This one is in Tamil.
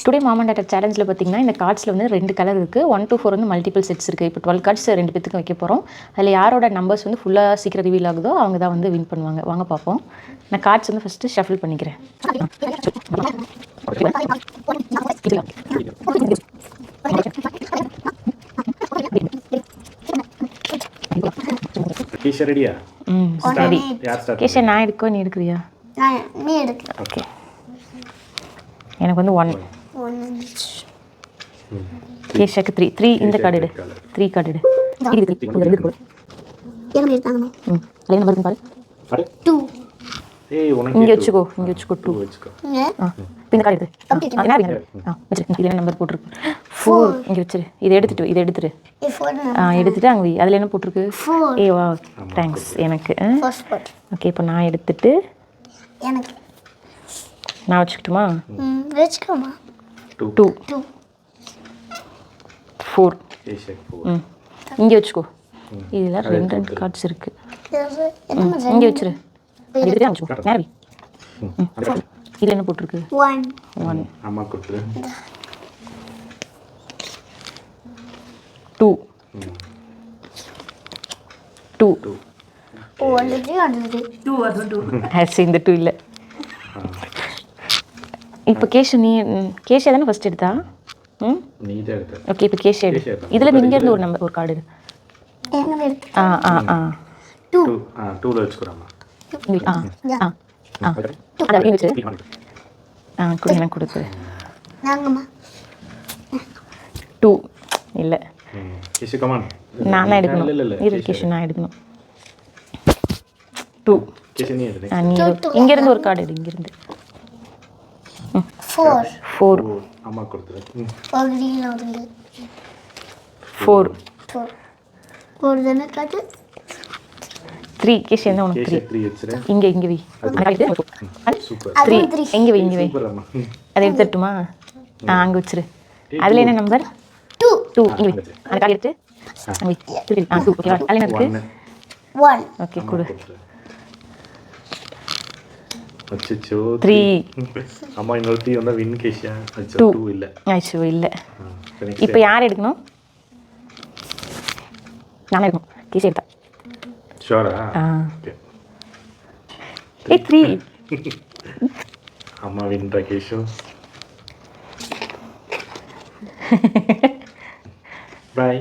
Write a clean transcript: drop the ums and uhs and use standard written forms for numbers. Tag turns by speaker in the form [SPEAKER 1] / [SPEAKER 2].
[SPEAKER 1] டுடே மாம் அண்ட் டாட்டர் சேலஞ்சில் பார்த்தீங்கன்னா இந்த கார்ட்ஸில் வந்து 2 கலர் இருக்குது. 1 to 4 வந்து மல்டிபிள் செட்ஸ் இருக்குது. இப்போ 12 கார்ட்ஸ் 2 பேத்துக்கு வைக்க போகிறோம். அதில் யாரோட நம்பர்ஸ் வந்து ஃபுல்லாக சீக்கிரம் ரிவீல் ஆகுதோ அவங்க தான் வந்து வின் பண்ணுவாங்க. வாங்க பார்ப்போம். நான் கார்ட்ஸ் வந்து ஃபஸ்ட்டு ஷஃபில் பண்ணிக்கிறேன்.
[SPEAKER 2] ரெடியா?
[SPEAKER 1] ரெடி. கேஷா நான் எடுக்கோ நீ எடுக்கிறியா?
[SPEAKER 3] நீ எடுக்க.
[SPEAKER 1] ஓகே. எனக்கு வந்து 1. கேஷாக்கு 3 இந்த கார்டு எடு. 3 கார்டு எடு. இது ரெண்டு
[SPEAKER 3] என்ன எடுத்தாங்க?
[SPEAKER 1] லைன் நம்பர் பாரு.
[SPEAKER 3] 2.
[SPEAKER 2] ஏய் உனக்கு
[SPEAKER 1] இங்க வச்சுக்கோ. 2
[SPEAKER 3] வச்சுக்கோ.
[SPEAKER 1] இந்த கார்டு எடு. என்ன வச்சிரு. இதுல நம்பர் போட்டுருக்கு. 4 இங்க வச்சிரு. இதை எடுத்துரு. எடுத்துட்டு அங்க வை. அதுல என்ன போட்டுருக்கு?
[SPEAKER 3] 4.
[SPEAKER 1] ஏ வா தேங்க்ஸ் எனக்கு.
[SPEAKER 3] First part.
[SPEAKER 1] ஓகே இப்போ நான் எடுத்துட்டு
[SPEAKER 3] எனக்கு
[SPEAKER 1] நான் வச்சுக்கிட்டுமா?
[SPEAKER 3] வெச்சுக்கோமா.
[SPEAKER 1] 2 4 இங்கே வச்சுக்கோ. இதில் 2 கார்ட்ஸ் இருக்கு. இங்கே வச்சிரு. எடுத்துட்டு அனுப்பிச்சுக்கோ. நேரவி. இதில் என்ன போட்டிருக்கு? 1
[SPEAKER 2] அம்மா கொடுத்துரு.
[SPEAKER 1] 2 இந்த 2 இல்லை. இப்போ கேஷ் தானே ஃபர்ஸ்ட் எடுத்தா?
[SPEAKER 2] நீ தான் எடுத்த.
[SPEAKER 1] ஓகே இப்போ கேஷ் எடு. இதில் இங்கேருந்து ஒரு கார்டு எடு.
[SPEAKER 2] 2ல வச்சுக்கோமா.
[SPEAKER 1] எனக்கு கொடுத்து.
[SPEAKER 3] நாங்கம்மா
[SPEAKER 1] 2 இல்லை.
[SPEAKER 2] Cash come on.
[SPEAKER 1] நான் எடுக்கணும். இரு கேஷ் நான் எடுக்கணும். 2
[SPEAKER 2] கேஷ் நீ எடு.
[SPEAKER 1] நீ இங்கேருந்து ஒரு கார்டு எடு. இங்கேருந்து 4
[SPEAKER 2] அம்மா கொடுத்துரு.
[SPEAKER 1] 4
[SPEAKER 3] தானே காட்டு.
[SPEAKER 1] 3 கேஷ் என்ன உனக்கு?
[SPEAKER 2] 3 வச்சிரு.
[SPEAKER 1] இங்கே வை.
[SPEAKER 2] சூப்பர்.
[SPEAKER 1] 3 இங்கே வை. அதை எடுத்துட்டுமா? அங்கே வச்சிரு. அதில் என்ன நம்பர்? 2 இங்கே வை. அந்த கார்டு எடுத்து அங்கே வை. 2 ஓகே. அதில் என்ன இருக்கு?
[SPEAKER 3] 1
[SPEAKER 1] ஓகே கொடு.
[SPEAKER 2] அச்சச்சோ
[SPEAKER 1] 3
[SPEAKER 2] அம்மா இன்னொரு 3 வந்தா வின் கேஷா. அச்சோ 2 இல்ல.
[SPEAKER 1] ஐயோ இல்ல. இப்போ யார் எடுக்கணும்? நான் எடுக்கணும். கேஷ் எடுத்தா.
[SPEAKER 2] ஷூரா?
[SPEAKER 1] ஓகே. 3
[SPEAKER 2] அம்மா வின் பை கேஷ். பை.